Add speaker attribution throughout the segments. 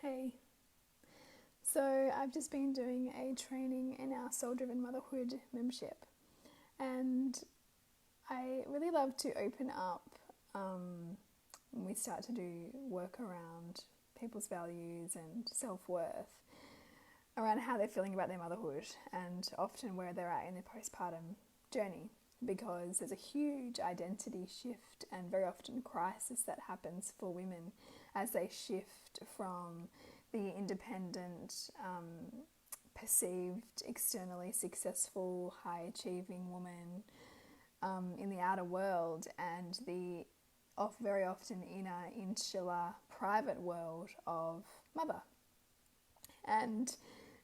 Speaker 1: Hey, so I've just been doing a training in our Soul Driven Motherhood membership, and I really love to open up when we start to do work around people's values and self-worth, around how they're feeling about their motherhood and often where they're at in their postpartum journey, because there's a huge identity shift and very often crisis that happens for women as they shift from the independent, perceived, externally successful, high-achieving woman in the outer world and the very often inner, insular, private world of mother. And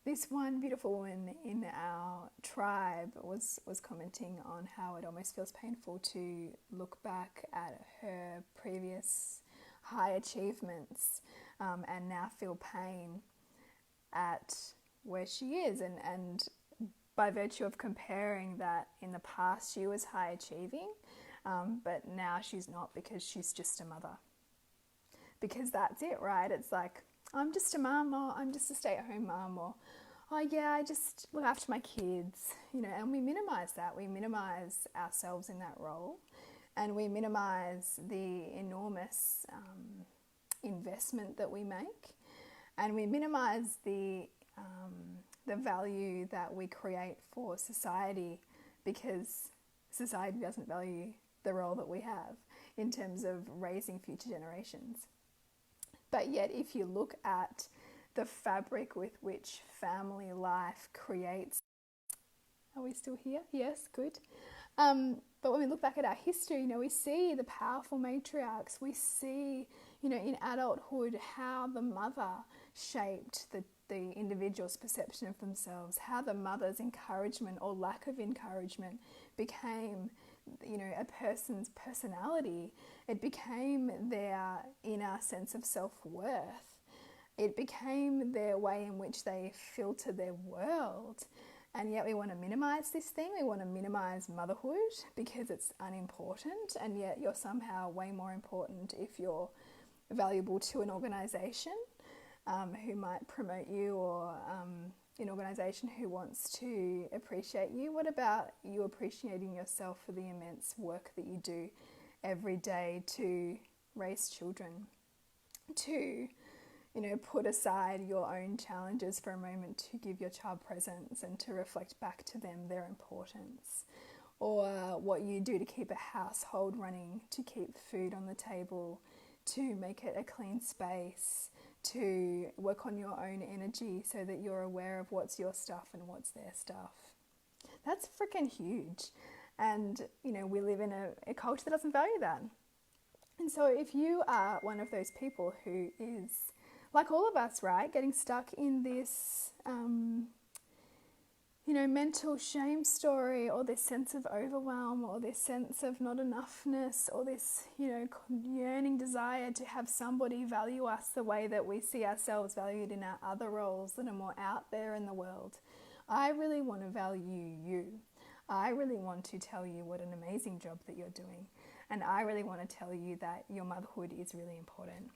Speaker 1: this one beautiful woman in our tribe was commenting on how it almost feels painful to look back at her previous high achievements and now feel pain at where she is, and by virtue of comparing that in the past she was high achieving, but now she's not because she's just a mother. Because that's it, right? It's like, I'm just a mum, or I'm just a stay-at-home mum, or oh yeah, I just look after my kids, and we minimize that. We minimize ourselves in that role, and we minimize the enormous investment that we make, and we minimize the value that we create for society, because society doesn't value the role that we have in terms of raising future generations. But yet, if you look at the fabric with which family life creates... Are we still here? Yes, good. But when we look back at our history, we see the powerful matriarchs. We see, in adulthood, how the mother shaped the individual's perception of themselves, how the mother's encouragement or lack of encouragement became, a person's personality. It became their inner sense of self-worth. It became their way in which they filter their world. And yet we want to minimize this thing. We want to minimize motherhood because it's unimportant, and yet you're somehow way more important if you're valuable to an organization who might promote you, or an organization who wants to appreciate you. What about you appreciating yourself for the immense work that you do every day to raise children, to put aside your own challenges for a moment to give your child presence and to reflect back to them their importance, or what you do to keep a household running, to keep food on the table, to make it a clean space, to work on your own energy so that you're aware of what's your stuff and what's their stuff. That's freaking huge. And, we live in a culture that doesn't value that. And so if you are one of those people who is, like all of us, right, getting stuck in this, mental shame story, or this sense of overwhelm, or this sense of not enoughness, or this, yearning desire to have somebody value us the way that we see ourselves valued in our other roles that are more out there in the world. I really want to value you. I really want to tell you what an amazing job that you're doing. And I really want to tell you that your motherhood is really important.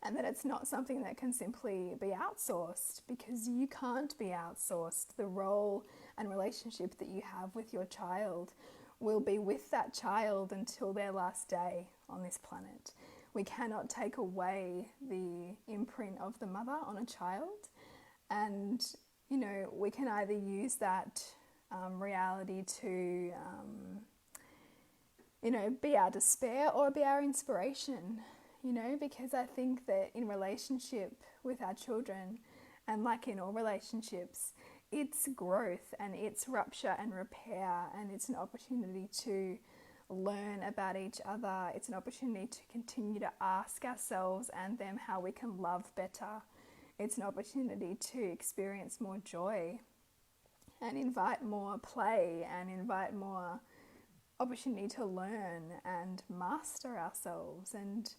Speaker 1: And that it's not something that can simply be outsourced, because you can't be outsourced. The role and relationship that you have with your child will be with that child until their last day on this planet. We cannot take away the imprint of the mother on a child. And, we can either use that reality to, be our despair or be our inspiration. Because I think that in relationship with our children, and like in all relationships, it's growth and it's rupture and repair, and it's an opportunity to learn about each other. It's an opportunity to continue to ask ourselves and them how we can love better. It's an opportunity to experience more joy and invite more play and invite more opportunity to learn and master ourselves. And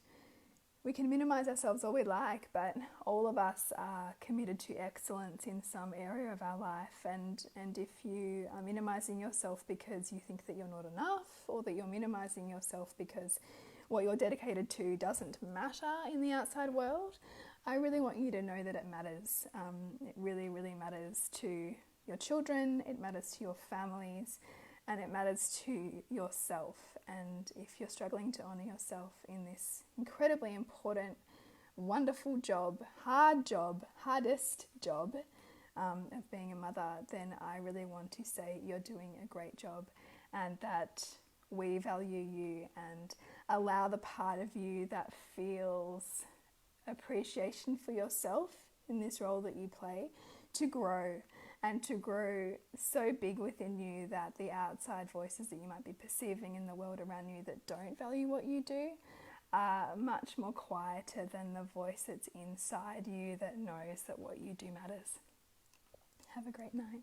Speaker 1: we can minimize ourselves all we like, but all of us are committed to excellence in some area of our life. And if you are minimizing yourself because you think that you're not enough, or that you're minimizing yourself because what you're dedicated to doesn't matter in the outside world, I really want you to know that it matters. It really, really matters to your children, it matters to your families, and it matters to yourself. And if you're struggling to honour yourself in this incredibly important, wonderful job, hardest job of being a mother, then I really want to say you're doing a great job, and that we value you and allow the part of you that feels appreciation for yourself in this role that you play to grow, and to grow so big within you that the outside voices that you might be perceiving in the world around you that don't value what you do are much more quieter than the voice that's inside you that knows that what you do matters. Have a great night.